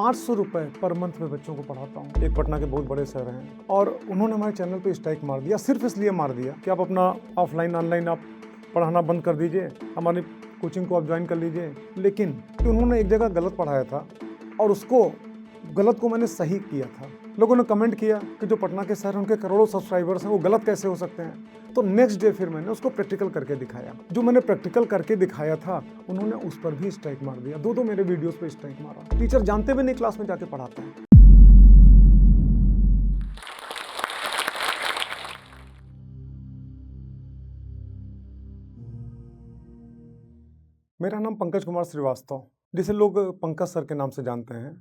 500 रुपये per month में बच्चों को पढ़ाता हूँ। एक पटना के बहुत बड़े सर हैं और उन्होंने हमारे चैनल पे स्ट्राइक मार दिया, सिर्फ इसलिए मार दिया कि आप अपना ऑफलाइन ऑनलाइन आप पढ़ाना बंद कर दीजिए, हमारी कोचिंग को आप ज्वाइन कर लीजिए। लेकिन उन्होंने एक जगह गलत पढ़ाया था और उसको गलत को मैंने सही किया था। लोगों ने कमेंट किया कि जो पटना के सर हैं उनके करोड़ों सब्सक्राइबर्स हैं, वो गलत कैसे हो सकते हैं। तो नेक्स्ट डे फिर मैंने उसको प्रैक्टिकल करके दिखाया। जो मैंने प्रैक्टिकल करके दिखाया था उन्होंने उस पर भी स्ट्राइक मार दिया। दो मेरे वीडियोस पे स्ट्राइक मारा। टीचर जानते भी नहीं क्लास में जाके पढ़ाते हैं। मेरा नाम पंकज कुमार श्रीवास्तव, जिसे लोग पंकज सर के नाम से जानते हैं।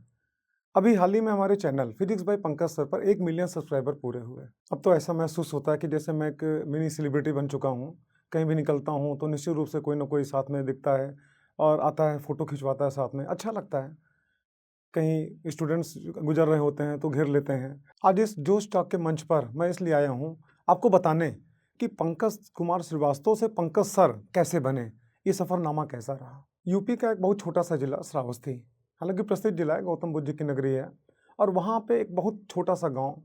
अभी हाल ही में हमारे channel physics bye Pankaj sir पर 1 मिलियन सब्सक्राइबर पूरे हुए। अब तो ऐसा महसूस होता है कि जैसे मैं एक मिनी सेलिब्रिटी बन चुका हूँ। कहीं भी निकलता हूँ तो निश्चित रूप से कोई ना कोई साथ में दिखता है और आता है, फ़ोटो खिंचवाता है साथ में, अच्छा लगता है। कहीं स्टूडेंट्स गुजर रहे होते हैं तो घेर लेते हैं। आज इस जोश टॉक के मंच पर मैं इसलिए आया हूँ आपको बताने कि पंकज कुमार श्रीवास्तव से पंकज सर कैसे बने, ये सफ़रनामा कैसा रहा। यूपी का एक बहुत छोटा सा जिला श्रावस्ती, हालांकि प्रसिद्ध जिला है, गौतम बुद्ध की नगरी है। और वहाँ पे एक बहुत छोटा सा गांव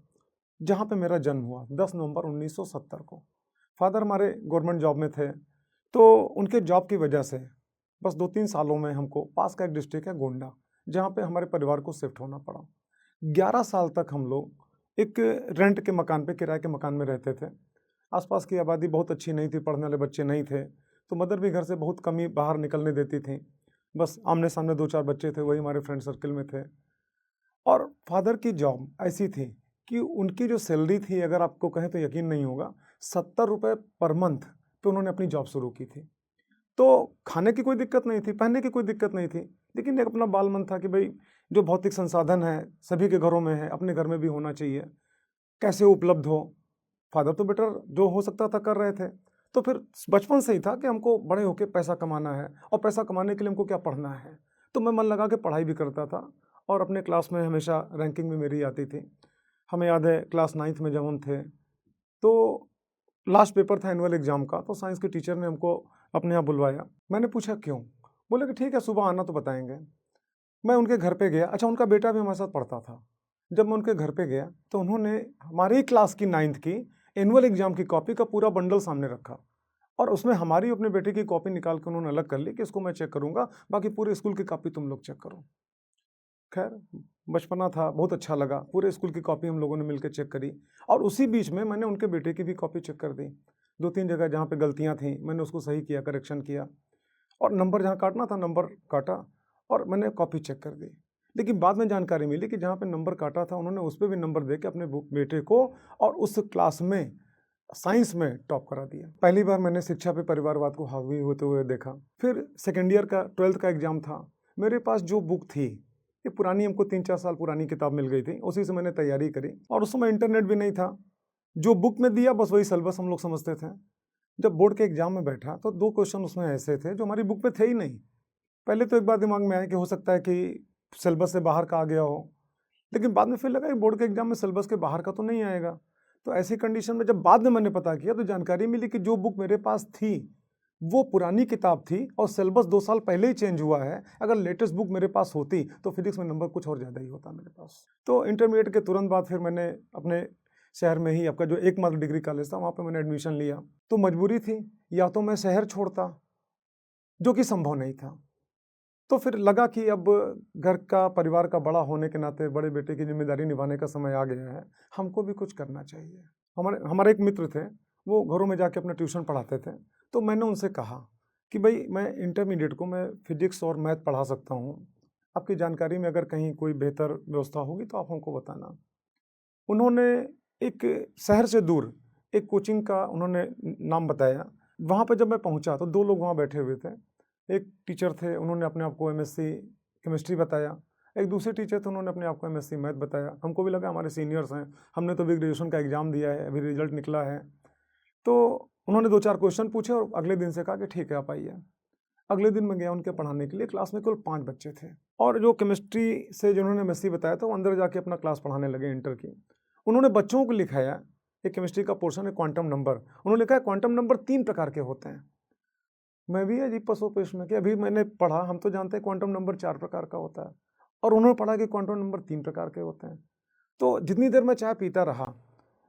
जहाँ पे मेरा जन्म हुआ 10 नवंबर 1970 को। फादर हमारे गवर्नमेंट जॉब में थे, तो उनके जॉब की वजह से बस 2-3 सालों में हमको पास का एक डिस्ट्रिक्ट है गोंडा, जहाँ पे हमारे परिवार को शिफ्ट होना पड़ा। 11 साल तक हम लोग एक रेंट के मकान पे, किराए के मकान में रहते थे। आसपास की आबादी बहुत अच्छी नहीं थी, पढ़ने वाले बच्चे नहीं थे, तो मदर भी घर से बहुत कम ही बाहर निकलने देती थी। बस आमने सामने 2-4 बच्चे थे, वही हमारे फ्रेंड सर्कल में थे। और फादर की जॉब ऐसी थी कि उनकी जो सैलरी थी, अगर आपको कहें तो यकीन नहीं होगा, 70 रुपये पर मंथ पे उन्होंने अपनी जॉब शुरू की थी। तो खाने की कोई दिक्कत नहीं थी, पहनने की कोई दिक्कत नहीं थी, लेकिन एक अपना बाल मन था कि भाई जो भौतिक संसाधन है सभी के घरों में है, अपने घर में भी होना चाहिए, कैसे उपलब्ध हो। फादर तो बेटर जो हो सकता था कर रहे थे। तो फिर बचपन से ही था कि हमको बड़े होकर पैसा कमाना है, और पैसा कमाने के लिए हमको क्या पढ़ना है। तो मैं मन लगा के पढ़ाई भी करता था और अपने क्लास में हमेशा रैंकिंग में मेरी आती थी। हमें याद है क्लास 9th में जब हम थे तो लास्ट पेपर था एनुअल एग्जाम का, तो साइंस के टीचर ने हमको अपने यहाँ बुलवाया। मैंने पूछा क्यों, बोले कि ठीक है सुबह आना तो बताएंगे। मैं उनके घर पे गया। अच्छा, उनका बेटा भी हमारे साथ पढ़ता था। जब मैं उनके घर पे गया तो उन्होंने हमारी क्लास की 9th की एनुअल एग्जाम की कॉपी का पूरा बंडल सामने रखा और उसमें हमारी अपने बेटे की कॉपी निकाल के उन्होंने अलग कर ली कि इसको मैं चेक करूंगा, बाकी पूरे स्कूल की कॉपी तुम लोग चेक करो। खैर बचपना था, बहुत अच्छा लगा। पूरे स्कूल की कॉपी हम लोगों ने मिलकर चेक करी और उसी बीच में मैंने उनके बेटे की भी कॉपी चेक कर दी। 2-3 जगह जहाँ पे गलतियाँ थी मैंने उसको सही किया, करेक्शन किया, और नंबर जहाँ काटना था नंबर काटा और मैंने कॉपी चेक कर दी। लेकिन बाद में जानकारी मिली कि जहाँ पे नंबर काटा था उन्होंने उस पर भी नंबर दे के अपने बेटे को और उस क्लास में साइंस में टॉप करा दिया। पहली बार मैंने शिक्षा पे परिवारवाद को हावी होते हुए देखा। फिर सेकेंड ईयर का 12th का एग्जाम था। मेरे पास जो बुक थी, ये पुरानी, हमको 3-4 साल पुरानी किताब मिल गई थी, उसी से मैंने तैयारी करी। और उस समय इंटरनेट भी नहीं था, जो बुक में दिया बस वही सिलेबस हम लोग समझते थे। जब बोर्ड के एग्जाम में बैठा तो 2 क्वेश्चन उसमें ऐसे थे जो हमारी बुक में थे ही नहीं। पहले तो एक बात दिमाग में आया कि हो सकता है कि सिलेबस से बाहर का आ गया हो, लेकिन बाद में फिर लगा कि बोर्ड के एग्जाम में सिलेबस के बाहर का तो नहीं आएगा। तो ऐसी कंडीशन में जब बाद में मैंने पता किया तो जानकारी मिली कि जो बुक मेरे पास थी वो पुरानी किताब थी और सिलेबस 2 साल पहले ही चेंज हुआ है। अगर लेटेस्ट बुक मेरे पास होती तो फिजिक्स में नंबर कुछ और ज़्यादा ही होता मेरे पास। तो इंटरमीडिएट के तुरंत बाद फिर मैंने अपने शहर में ही, आपका जो एकमात्र डिग्री कॉलेज था, वहाँ पे मैंने एडमिशन लिया। तो मजबूरी थी, या तो मैं शहर छोड़ता, जो कि संभव नहीं था। तो फिर लगा कि अब घर का, परिवार का बड़ा होने के नाते बड़े बेटे की जिम्मेदारी निभाने का समय आ गया है, हमको भी कुछ करना चाहिए। हमारे एक मित्र थे, वो घरों में जाके अपना ट्यूशन पढ़ाते थे। तो मैंने उनसे कहा कि भाई मैं इंटरमीडिएट को मैं फिजिक्स और मैथ पढ़ा सकता हूँ, आपकी जानकारी में अगर कहीं कोई बेहतर व्यवस्था होगी तो आप हमको बताना। उन्होंने एक शहर से दूर एक कोचिंग का उन्होंने नाम बताया। वहाँ पर जब मैं पहुँचा तो 2 लोग वहाँ बैठे हुए थे। एक टीचर थे, उन्होंने अपने आप को एमएससी केमिस्ट्री बताया। एक दूसरे टीचर थे, उन्होंने अपने आप को एमएससी मैथ बताया। हमको भी लगा हमारे सीनियर्स हैं, हमने तो अभी ग्रेजुएशन का एग्ज़ाम दिया है, अभी रिजल्ट निकला है। तो उन्होंने 2-4 क्वेश्चन पूछे और अगले दिन से कहा कि ठीक है आप आइए। अगले दिन मैं गया उनके पढ़ाने के लिए। क्लास में केवल 5 बच्चे थे और जो केमिस्ट्री से जिन्होंने एमएससी बताया था वो अंदर जाके अपना क्लास पढ़ाने लगे इंटर की। उन्होंने बच्चों को लिखाया, एक केमिस्ट्री का पोर्शन है क्वांटम नंबर। उन्होंने लिखा है क्वांटम नंबर 3 प्रकार के होते हैं। मैं भी अजीब पसोपेश में कि अभी मैंने पढ़ा, हम तो जानते हैं क्वांटम नंबर 4 प्रकार का होता है। और उन्होंने पढ़ा कि क्वांटम नंबर 3 प्रकार के होते हैं। तो जितनी देर मैं चाय पीता रहा,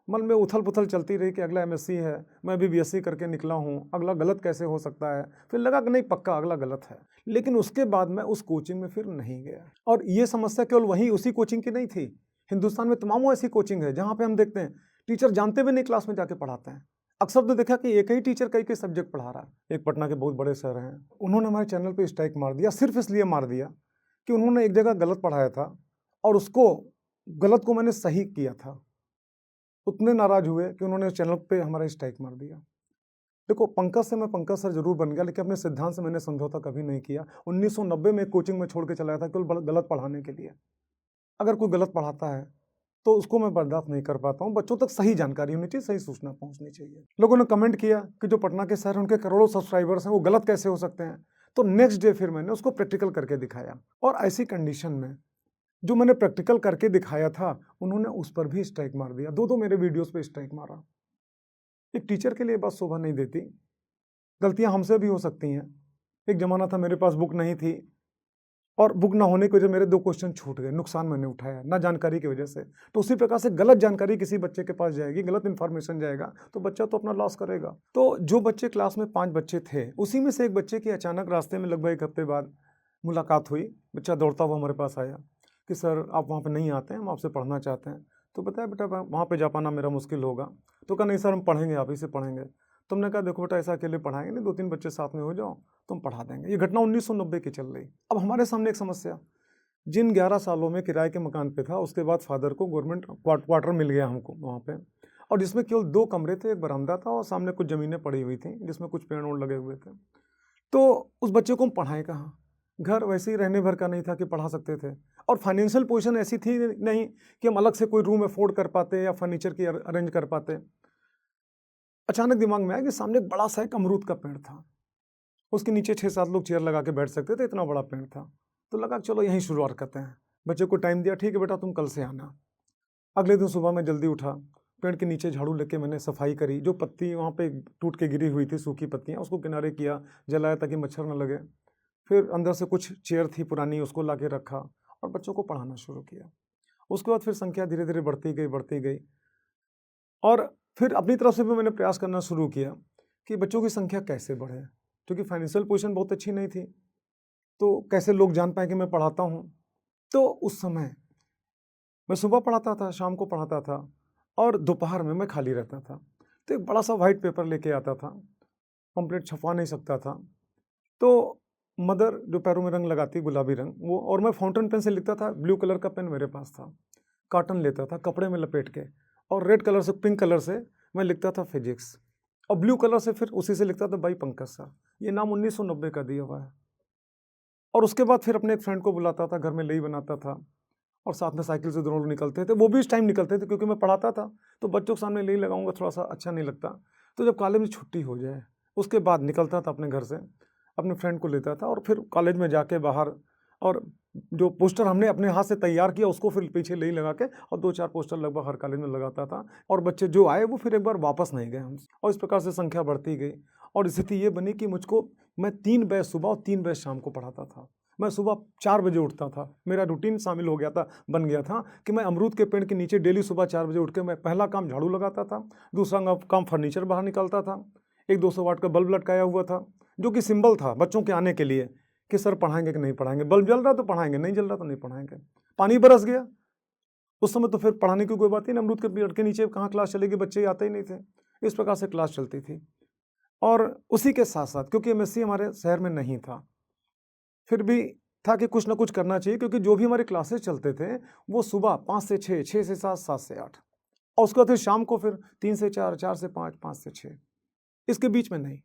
मन में उथल-पुथल चलती रही कि अगला एमएससी है, मैं अभी बीएससी करके निकला हूँ, अगला गलत कैसे हो सकता है? फिर लगा कि नहीं, पक्का अगला गलत है। लेकिन उसके बाद मैं उस कोचिंग में फिर नहीं गया। और ये समस्या केवल वहीं उसी कोचिंग की नहीं थी। हिंदुस्तान में तमामों ऐसी कोचिंग है जहाँ पे हम देखते हैं टीचर जानते भी नहीं क्लास में जाके पढ़ाते हैं। अक्सर तो देखा कि एक ही टीचर कई सब्जेक्ट पढ़ा रहा है। एक पटना के बहुत बड़े सर हैं, उन्होंने हमारे चैनल पर स्ट्राइक मार दिया, सिर्फ इसलिए मार दिया कि उन्होंने एक जगह गलत पढ़ाया था और उसको गलत को मैंने सही किया था। उतने नाराज हुए कि उन्होंने चैनल पे हमारा स्ट्राइक मार दिया। देखो, पंकज से मैं पंकज सर जरूर बन गया, लेकिन अपने सिद्धांत से मैंने समझौता कभी नहीं किया। 1990 में कोचिंग में छोड़ के चला था केवल गलत पढ़ाने के लिए। अगर कोई गलत पढ़ाता है तो उसको मैं बर्दाश्त नहीं कर पाता हूँ। बच्चों तक सही जानकारी होनी चाहिए, सही सूचना पहुँचनी चाहिए। लोगों ने कमेंट किया कि जो पटना के सर हैं, उनके करोड़ों सब्सक्राइबर्स हैं, वो गलत कैसे हो सकते हैं? तो नेक्स्ट डे फिर मैंने उसको प्रैक्टिकल करके दिखाया, और ऐसी कंडीशन में जो मैंने प्रैक्टिकल करके दिखाया था, उन्होंने उस पर भी स्ट्राइक मार दिया। दो मेरे वीडियोस पे स्ट्राइक मारा। एक टीचर के लिए बात शोभा नहीं देती। गलतियां हमसे भी हो सकती हैं। एक जमाना था मेरे पास बुक नहीं थी, और बुक ना होने की वजह मेरे 2 क्वेश्चन छूट गए, नुकसान मैंने उठाया ना जानकारी की वजह से। तो उसी प्रकार से गलत जानकारी किसी बच्चे के पास जाएगी, गलत इन्फॉर्मेशन जाएगा, तो बच्चा तो अपना लॉस करेगा। तो जो बच्चे क्लास में 5 बच्चे थे, उसी में से एक बच्चे की अचानक रास्ते में लगभग 1 हफ्ते बाद मुलाकात हुई। बच्चा दौड़ता हुआ हमारे पास आया कि सर आप वहाँ पे नहीं आते हैं, हम आपसे पढ़ना चाहते हैं। तो बताया बेटा वहाँ पे जा पाना मेरा मुश्किल होगा। तो कहा नहीं सर, हम पढ़ेंगे, आप ही से पढ़ेंगे। तो हमने कहा देखो बेटा, ऐसा अकेले पढ़ाएंगे नहीं, 2-3 बच्चे साथ में हो जाओ, तुम पढ़ा देंगे। ये घटना 1990 की चल रही। अब हमारे सामने एक समस्या, जिन 11 सालों में किराए के मकान पे था, उसके बाद फादर को गवर्नमेंट क्वार्टर मिल गया हमको वहाँ पे, और जिसमें केवल 2 कमरे थे, एक बरामदा था और सामने कुछ ज़मीनें पड़ी हुई थी जिसमें कुछ पेड़ ओड़ लगे हुए थे। तो उस बच्चे को हम पढ़ाएं कहाँ? घर वैसे ही रहने भर का नहीं था कि पढ़ा सकते थे, और फाइनेंशियल पोजीशन ऐसी थी नहीं कि हम अलग से कोई रूम अफोर्ड कर पाते या फर्नीचर की अरेंज कर पाते। अचानक दिमाग में आया कि सामने एक बड़ा सा एक अमरूद का पेड़ था, उसके नीचे 6-7 लोग चेयर लगा के बैठ सकते थे, इतना बड़ा पेड़ था। तो लगा चलो यहीं शुरुआत करते हैं। बच्चे को टाइम दिया, ठीक है बेटा तुम कल से आना। अगले दिन सुबह में जल्दी उठा, पेड़ के नीचे झाड़ू लेके मैंने सफाई करी, जो पत्ती वहाँ पे टूट के गिरी हुई थी, सूखी पत्तियाँ, उसको किनारे किया, जलाया ताकि मच्छर न लगे। फिर अंदर से कुछ चेयर थी पुरानी, उसको ला के रखा और बच्चों को पढ़ाना शुरू किया। उसके बाद फिर संख्या धीरे धीरे बढ़ती गई, और फिर अपनी तरफ से भी मैंने प्रयास करना शुरू किया कि बच्चों की संख्या कैसे बढ़े, क्योंकि फाइनेंशियल पोजीशन बहुत अच्छी नहीं थी, तो कैसे लोग जान पाए कि मैं पढ़ाता हूँ। तो उस समय मैं सुबह पढ़ाता था, शाम को पढ़ाता था, और दोपहर में मैं खाली रहता था। तो एक बड़ा सा वाइट पेपर लेके आता था, पम्पलेट छपवा नहीं सकता था, तो मदर जो पैरों में रंग लगाती, गुलाबी रंग, वो, और मैं फाउंटेन पेन से लिखता था। ब्लू कलर का पेन मेरे पास था, कॉटन लेता था कपड़े में लपेट के, और रेड कलर से, पिंक कलर से मैं लिखता था फिजिक्स, और ब्लू कलर से फिर उसी से लिखता था बाई पंकज सर। ये नाम 1990 का दिया हुआ है। और उसके बाद फिर अपने एक फ्रेंड को बुलाता था, घर में लेई बनाता था, और साथ में साइकिल से दोनों लोग निकलते थे। वो भी इस टाइम निकलते थे क्योंकि मैं पढ़ाता था, तो बच्चों के सामने लेई लगाऊंगा थोड़ा सा अच्छा नहीं लगता। तो जब कॉलेज में छुट्टी हो जाए, उसके बाद निकलता था अपने घर से, अपने फ्रेंड को लेता था, और फिर कॉलेज में जाके बाहर, और जो पोस्टर हमने अपने हाथ से तैयार किया उसको फिर पीछे लेई लगा के, और 2-4 पोस्टर लगभग हर कॉलेज में लगाता था। और बच्चे जो आए वो फिर एक बार वापस नहीं गए हमसे, और इस प्रकार से संख्या बढ़ती गई। और स्थिति ये बनी कि मैं 3 बैच सुबह और 3 बैच शाम को पढ़ाता था। मैं सुबह 4 बजे उठता था, मेरा रूटीन शामिल हो गया था, बन गया था कि मैं अमरूद के पेड़ के नीचे डेली सुबह 4 बजे उठ के मैं पहला काम झाड़ू लगाता था, दूसरा काम फर्नीचर बाहर निकालता था, एक 200 वाट का बल्ब लटकाया हुआ था, जो कि सिंबल था बच्चों के आने के लिए कि सर पढ़ाएंगे कि नहीं पढ़ाएंगे। बल्ब जल रहा तो पढ़ाएंगे, नहीं जल रहा तो नहीं पढ़ाएंगे। पानी बरस गया उस समय तो फिर पढ़ाने की कोई बात ही नहीं, अमरूद के पेड़ के नीचे कहाँ क्लास चलेगी, बच्चे आते ही नहीं थे। इस प्रकार से क्लास चलती थी। और उसी के साथ साथ क्योंकि एमएससी हमारे शहर में नहीं था, फिर भी था कि कुछ ना कुछ करना चाहिए, क्योंकि जो भी हमारे क्लासेस चलते थे वो सुबह 5 से 6, 6 से 7, 7 से 8, और उसके बाद फिर शाम को फिर 3 से 4, 4 से 5, 5 से 6, इसके बीच में नहीं,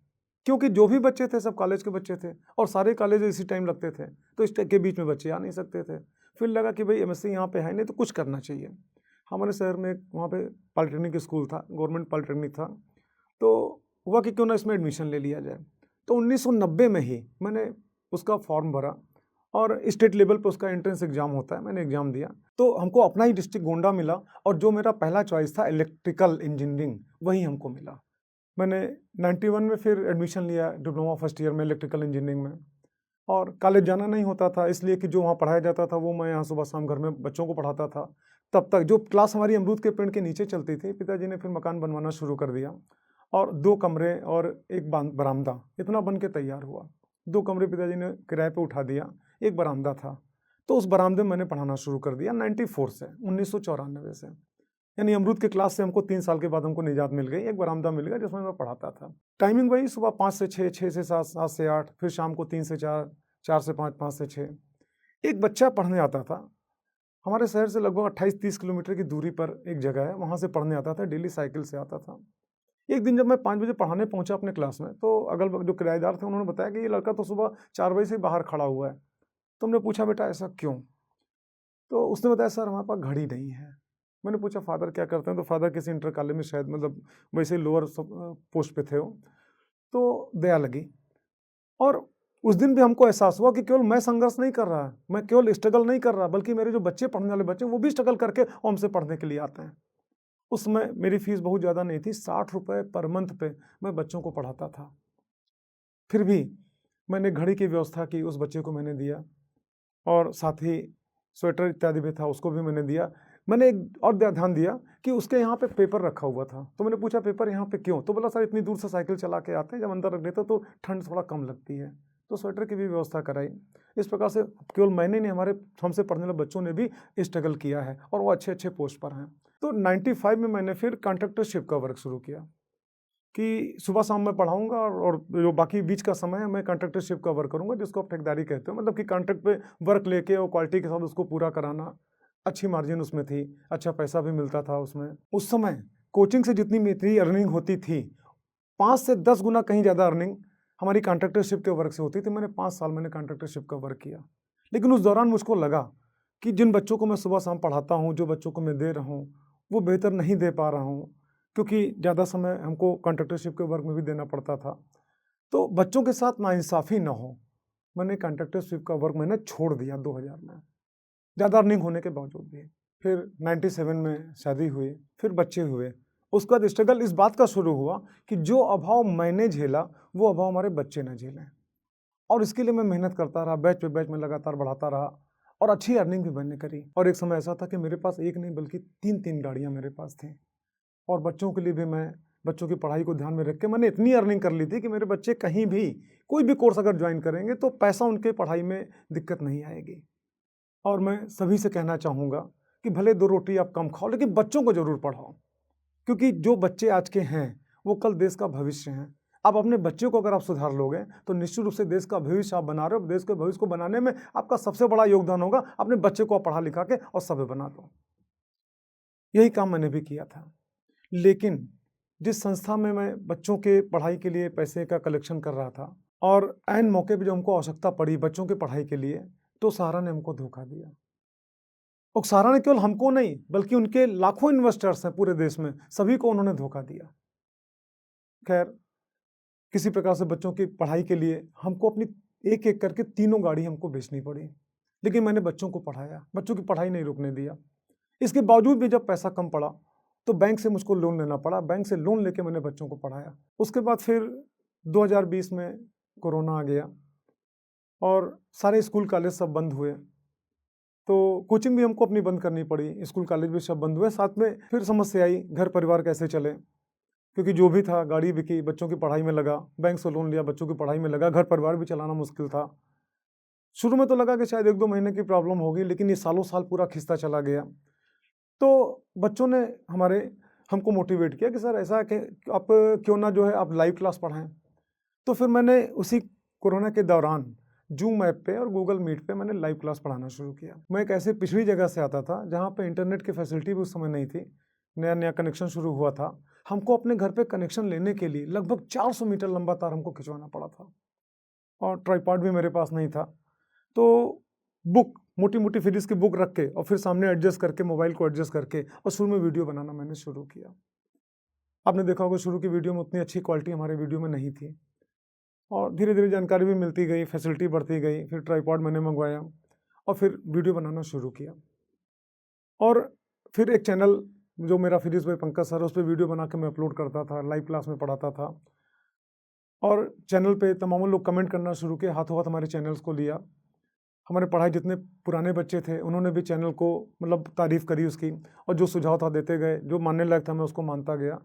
क्योंकि जो भी बच्चे थे सब कॉलेज के बच्चे थे, और सारे कॉलेज इसी टाइम लगते थे, तो इस के बीच में बच्चे आ नहीं सकते थे। फिर लगा कि भाई एमएससी यहाँ पे है नहीं, तो कुछ करना चाहिए। हमारे शहर में वहाँ पे पॉलिटेक्निक स्कूल था, गवर्नमेंट पॉलिटेक्निक था, तो हुआ कि क्यों ना इसमें एडमिशन ले लिया जाए। तो 1990 में ही मैंने उसका फॉर्म भरा, और स्टेट लेवल पे उसका एंट्रेंस एग्जाम होता है, मैंने एग्जाम दिया, तो हमको अपना ही डिस्ट्रिक्ट गोंडा मिला, और जो मेरा पहला चॉइस था इलेक्ट्रिकल इंजीनियरिंग, वही हमको मिला। मैंने 91 में फिर एडमिशन लिया डिप्लोमा फर्स्ट ईयर में इलेक्ट्रिकल इंजीनियरिंग में, और कॉलेज जाना नहीं होता था, इसलिए कि जो वहाँ पढ़ाया जाता था वो मैं यहाँ सुबह शाम घर में बच्चों को पढ़ाता था। तब तक जो क्लास हमारी अमरूद के पेड़ के नीचे चलती थी, पिताजी ने फिर मकान बनवाना शुरू कर दिया और 2 कमरे और एक बरामदा इतना बन के तैयार हुआ। 2 कमरे पिताजी ने किराए पे उठा दिया, एक बरामदा था। तो उस बरामदे में मैंने पढ़ाना शुरू कर दिया 94 से, 1994 से। यानी अमरूद के क्लास से हमको 3 साल के बाद हमको निजात मिल गई, एक बरामदा मिल गया जिसमें मैं पढ़ाता था। टाइमिंग वही सुबह 5 से 6, 6 से 7, 7 से 8, फिर शाम को 3 से 4, 4 से 5, 5 से 6। एक बच्चा पढ़ने आता था। हमारे शहर से लगभग 28-30 किलोमीटर की दूरी पर एक जगह है, वहाँ से पढ़ने आता था, डेली साइकिल से आता था। एक दिन जब मैं 5 बजे पढ़ाने पहुँचा अपने क्लास में, तो अगल-बगल जो किराएदार थे उन्होंने बताया कि ये लड़का तो सुबह 4 बजे से बाहर खड़ा हुआ है। तो हमने पूछा, बेटा ऐसा क्यों? तो उसने बताया, सर हमारे पास घड़ी नहीं है। मैंने पूछा, फादर क्या करते हैं? तो फादर किसी इंटर कॉलेज में शायद मतलब वैसे ही लोअर पोस्ट पे थे वो। तो दया लगी और उस दिन भी हमको एहसास हुआ कि केवल मैं संघर्ष नहीं कर रहा, मैं केवल स्ट्रगल नहीं कर रहा, बल्कि मेरे जो बच्चे पढ़ने वाले बच्चे वो भी स्ट्रगल करके हमसे पढ़ने के लिए आते हैं। उस समय मेरी फीस बहुत ज़्यादा नहीं थी, 60 रुपये पर मंथ पे मैं बच्चों को पढ़ाता था। फिर भी मैंने घड़ी की व्यवस्था की, उस बच्चे को मैंने दिया और साथ ही स्वेटर इत्यादि भी था, उसको भी मैंने दिया। मैंने एक और ध्यान दिया कि उसके यहाँ पे पेपर रखा हुआ था, तो मैंने पूछा, पेपर यहाँ पे क्यों? तो बोला, सर इतनी दूर से साइकिल चला के आते हैं, जब अंदर रख देते तो ठंड थोड़ा कम लगती है, तो स्वेटर की भी व्यवस्था कराई। इस प्रकार से केवल मैंने नहीं, हमारे हमसे पढ़ने वाले बच्चों ने भी स्ट्रगल किया है और वो अच्छे अच्छे पोस्ट पर हैं। तो 95 में मैंने फिर कॉन्ट्रैक्टरशिप का वर्क शुरू किया कि सुबह शाम मैं पढ़ाऊँगा और जो बाकी बीच का समय है मैं कॉन्ट्रैक्टरशिप का वर्क करूँगा, जिसको आप ठेकेदारी कहते हो। मतलब कि कॉन्ट्रैक्ट पे वर्क लेके और क्वालिटी के साथ उसको पूरा कराना। अच्छी मार्जिन उसमें थी, अच्छा पैसा भी मिलता था उसमें। उस समय कोचिंग से जितनी मेरी अर्निंग होती थी, 5 से 10 गुना कहीं ज़्यादा अर्निंग हमारी कॉन्ट्रैक्टरशिप के वर्क से होती थी। मैंने 5 साल मैंने कॉन्ट्रैक्टरशिप का वर्क किया। लेकिन उस दौरान मुझको लगा कि जिन बच्चों को मैं सुबह शाम पढ़ाता हूँ, जो बच्चों को मैं दे रहा हूँ, वो बेहतर नहीं दे पा रहा हूँ, क्योंकि ज़्यादा समय हमको कॉन्ट्रैक्टरशिप के वर्क में भी देना पड़ता था। तो बच्चों के साथ नाइंसाफ़ी ना हो, मैंने कॉन्ट्रैक्टरशिप का वर्क मैंने छोड़ दिया 2000 में, ज़्यादा अर्निंग होने के बावजूद भी। फिर 97 में शादी हुई, फिर बच्चे हुए। उसके बाद स्ट्रगल इस बात का शुरू हुआ कि जो अभाव मैंने झेला, वो अभाव हमारे बच्चे ना झेलें। और इसके लिए मैं मेहनत करता रहा, बैच पे बैच में लगातार बढ़ाता रहा और अच्छी अर्निंग भी मैंने करी। और एक समय ऐसा था कि मेरे पास एक नहीं बल्कि 3-3 गाड़ियाँ मेरे पास थीं और बच्चों के लिए भी मैं बच्चों की पढ़ाई को ध्यान में रख के मैंने इतनी अर्निंग कर ली थी कि मेरे बच्चे कहीं भी कोई भी कोर्स अगर ज्वाइन करेंगे तो पैसा उनके पढ़ाई में दिक्कत नहीं आएगी। और मैं सभी से कहना चाहूँगा कि भले 2 रोटी आप कम खाओ, लेकिन बच्चों को ज़रूर पढ़ाओ, क्योंकि जो बच्चे आज के हैं वो कल देश का भविष्य हैं। आप अपने बच्चों को अगर आप सुधार लोगे तो निश्चित रूप से देश का भविष्य आप बना रहे हो। देश के भविष्य को बनाने में आपका सबसे बड़ा योगदान होगा, अपने बच्चे को आप पढ़ा लिखा के और सभ्य बना दो। यही काम मैंने भी किया था। लेकिन जिस संस्था में मैं बच्चों के पढ़ाई के लिए पैसे का कलेक्शन कर रहा था और ऐन मौके पे जब हमको आवश्यकता पड़ी बच्चों की पढ़ाई के लिए, तो सहारा ने हमको धोखा दिया। और सहारा ने केवल हमको नहीं बल्कि उनके लाखों इन्वेस्टर्स हैं पूरे देश में, सभी को उन्होंने धोखा दिया। खैर, किसी प्रकार से बच्चों की पढ़ाई के लिए हमको अपनी एक-एक करके तीनों गाड़ी हमको बेचनी पड़ी। लेकिन मैंने बच्चों को पढ़ाया, बच्चों की पढ़ाई नहीं रुकने दिया। इसके बावजूद भी जब पैसा कम पड़ा, तो बैंक से मुझको लोन लेना पड़ा। बैंक से लोन लेके मैंने बच्चों को पढ़ाया। उसके बाद फिर 2020 में कोरोना आ गया और सारे स्कूल कॉलेज सब बंद हुए। तो कोचिंग भी हमको अपनी बंद करनी पड़ी, स्कूल कॉलेज भी सब बंद हुए। साथ में फिर समस्या आई, घर परिवार कैसे चले, क्योंकि जो भी था गाड़ी बिकी, बच्चों की पढ़ाई में लगा, बैंक से लोन लिया, बच्चों की पढ़ाई में लगा, घर परिवार भी चलाना मुश्किल था। शुरू में तो लगा कि शायद 1-2 महीने की प्रॉब्लम होगी, लेकिन ये सालों साल पूरा खिंचता चला गया। तो बच्चों ने हमारे हमको मोटिवेट किया कि सर ऐसा है कि आप क्यों ना जो है आप लाइव क्लास पढ़ाएं। तो फिर मैंने उसी कोरोना के दौरान जूम ऐप पे और गूगल मीट पे मैंने लाइव क्लास पढ़ाना शुरू किया। मैं एक ऐसी पिछड़ी जगह से आता था जहाँ पे इंटरनेट की फैसिलिटी भी उस समय नहीं थी, नया नया कनेक्शन शुरू हुआ था। हमको अपने घर पे कनेक्शन लेने के लिए लगभग 400 मीटर लंबा तार हमको खिंचवाना पड़ा था और ट्राईपॉड भी मेरे पास नहीं था। तो बुक, मोटी-मोटी फिजिक्स की बुक रख के और फिर सामने एडजस्ट करके, मोबाइल को एडजस्ट करके और शुरू में वीडियो बनाना मैंने शुरू किया। आपने देखा होगा शुरू की वीडियो में उतनी अच्छी क्वालिटी हमारे वीडियो में नहीं थी और धीरे-धीरे जानकारी भी मिलती गई, फैसिलिटी बढ़ती गई, फिर ट्राइपॉड मैंने मंगवाया और फिर वीडियो बनाना शुरू किया। और फिर एक चैनल जो मेरा फिजिक्स बाय पंकज सर, उस पे वीडियो बना के मैं अपलोड करता था, लाइव क्लास में पढ़ाता था। और चैनल पे तमाम लोग कमेंट करना शुरू किए, हाथों हाथ हमारे चैनल्स को लिया। हमारे पढ़ाई जितने पुराने बच्चे थे उन्होंने भी चैनल को मतलब तारीफ़ करी उसकी, और जो सुझाव था देते गए, जो मानने लायक था मैं उसको मानता गया।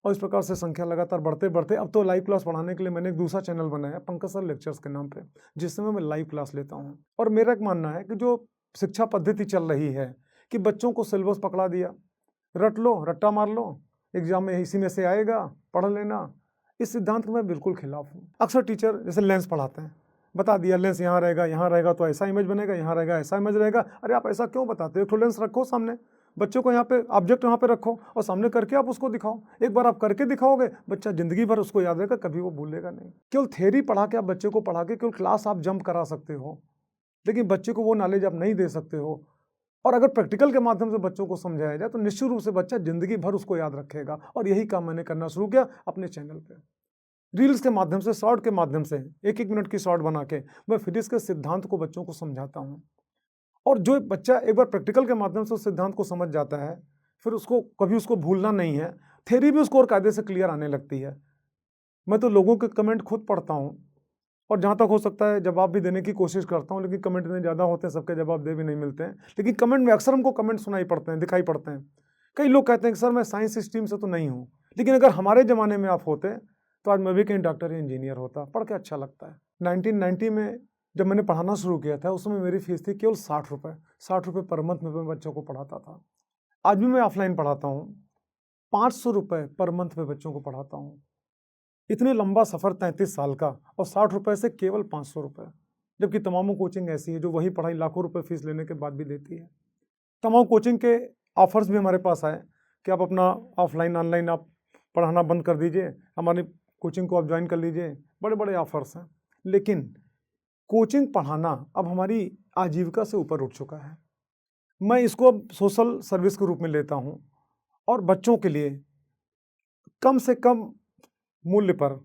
और इस प्रकार से संख्या लगातार बढ़ते बढ़ते अब तो लाइव क्लास पढ़ाने के लिए मैंने एक दूसरा चैनल बनाया, पंकज सर लेक्चर्स के नाम पे, जिसमें मैं लाइव क्लास लेता हूँ। और मेरा एक मानना है कि जो शिक्षा पद्धति चल रही है कि बच्चों को सिलेबस पकड़ा दिया, रट लो, रट्टा मार लो, एग्जाम में इसी में से आएगा, पढ़ लेना, इस सिद्धांत के मैं बिल्कुल खिलाफ हूँ। अक्सर टीचर जैसे लेंस पढ़ाते हैं, बता दिया लेंस यहाँ रहेगा तो ऐसा इमेज बनेगा, यहाँ रहेगा ऐसा इमेज रहेगा। अरे आप ऐसा क्यों बताते हो? एक तो लेंस रखो सामने, बच्चों को यहाँ पे ऑब्जेक्ट यहाँ पे रखो और सामने करके आप उसको दिखाओ। एक बार आप करके दिखाओगे, बच्चा जिंदगी भर उसको याद रहेगा, कभी वो भूलेगा नहीं। केवल थ्योरी पढ़ा के आप बच्चे को पढ़ा के केवल क्लास आप जंप करा सकते हो, लेकिन बच्चे को वो नॉलेज आप नहीं दे सकते हो। और अगर प्रैक्टिकल के माध्यम से बच्चों को समझाया जाए तो निश्चित रूप से बच्चा जिंदगी भर उसको याद रखेगा। और यही काम मैंने करना शुरू किया अपने चैनल पे, रील्स के माध्यम से, शॉर्ट के माध्यम से, एक एक मिनट की शॉर्ट बना के मैं फिजिक्स के सिद्धांत को बच्चों को समझाता हूँ। और जो बच्चा एक बार प्रैक्टिकल के माध्यम से उस सिद्धांत को समझ जाता है, फिर उसको कभी उसको भूलना नहीं है। थ्योरी भी उसको और कायदे से क्लियर आने लगती है। मैं तो लोगों के कमेंट खुद पढ़ता हूँ और जहाँ तक हो सकता है जवाब भी देने की कोशिश करता हूँ, लेकिन कमेंट इतने ज़्यादा होते हैं, सबके जवाब दे भी नहीं मिलते हैं। लेकिन कमेंट में अक्सर हमको कमेंट सुनाई पड़ते हैं, दिखाई पड़ते हैं। कई लोग कहते हैं कि सर मैं साइंस स्ट्रीम से तो नहीं हूँ, लेकिन अगर हमारे ज़माने में आप होते तो आज मैं भी कहीं डॉक्टर या इंजीनियर होता। पढ़ के अच्छा लगता है। 1990 में जब मैंने पढ़ाना शुरू किया था उस समय मेरी फीस थी केवल 60 रुपये। 60 रुपये पर मंथ में मैं बच्चों को पढ़ाता था। आज भी मैं ऑफलाइन पढ़ाता हूँ, 500 रुपये पर मंथ में बच्चों को पढ़ाता हूँ। इतने लंबा सफ़र 33 साल का, और 60 रुपये से केवल 500 रुपये। जबकि तमाम कोचिंग ऐसी है जो वही पढ़ाई लाखों रुपए फीस लेने के बाद भी देती है। तमाम कोचिंग के ऑफर्स भी हमारे पास आए कि आप अपना ऑफलाइन ऑनलाइन आप पढ़ाना बंद कर दीजिए, हमारी कोचिंग को आप ज्वाइन कर लीजिए, बड़े बड़े ऑफर्स हैं। लेकिन कोचिंग पढ़ाना अब हमारी आजीविका से ऊपर उठ चुका है। मैं इसको अब सोशल सर्विस के रूप में लेता हूँ और बच्चों के लिए कम से कम मूल्य पर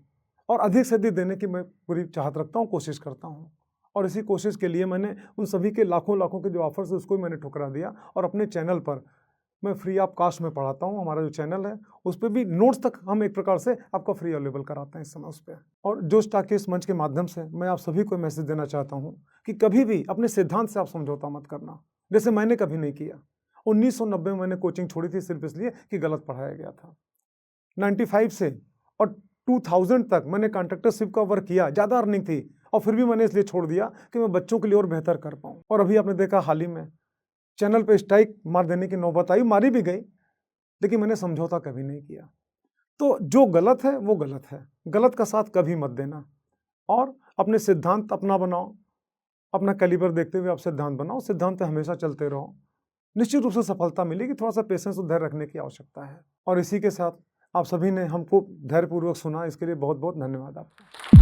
और अधिक से अधिक देने की मैं पूरी चाहत रखता हूँ, कोशिश करता हूँ। और इसी कोशिश के लिए मैंने उन सभी के लाखों लाखों के जो ऑफर्स है उसको भी मैंने ठुकरा दिया और अपने चैनल पर मैं फ्री ऑफ कास्ट में पढ़ाता हूँ। हमारा जो चैनल है उस पर भी नोट्स तक हम एक प्रकार से आपको फ्री अवेलेबल कराते हैं इस समय उस पर। और जोश टॉक के इस मंच के माध्यम से मैं आप सभी को मैसेज देना चाहता हूँ कि कभी भी अपने सिद्धांत से आप समझौता मत करना, जैसे मैंने कभी नहीं किया। 1990 में मैंने कोचिंग छोड़ी थी सिर्फ इसलिए कि गलत पढ़ाया गया था। 95 से और 2000 तक मैंने कॉन्ट्रैक्टरशिप का वर्क किया, ज़्यादा अर्निंग थी, और फिर भी मैंने इसलिए छोड़ दिया कि मैं बच्चों के लिए और बेहतर कर पाऊँ। और अभी आपने देखा हाल ही में चैनल पे स्ट्राइक मार देने की नौबत आई, मारी भी गई, लेकिन मैंने समझौता कभी नहीं किया। तो जो गलत है वो गलत है, गलत का साथ कभी मत देना और अपने सिद्धांत अपना बनाओ, अपना कैलिबर देखते हुए आप सिद्धांत बनाओ, सिद्धांत पे हमेशा चलते रहो, निश्चित रूप से सफलता मिलेगी। थोड़ा सा पेशेंस और धैर्य रखने की आवश्यकता है। और इसी के साथ आप सभी ने हमको धैर्यपूर्वक सुना, इसके लिए बहुत बहुत धन्यवाद आपका।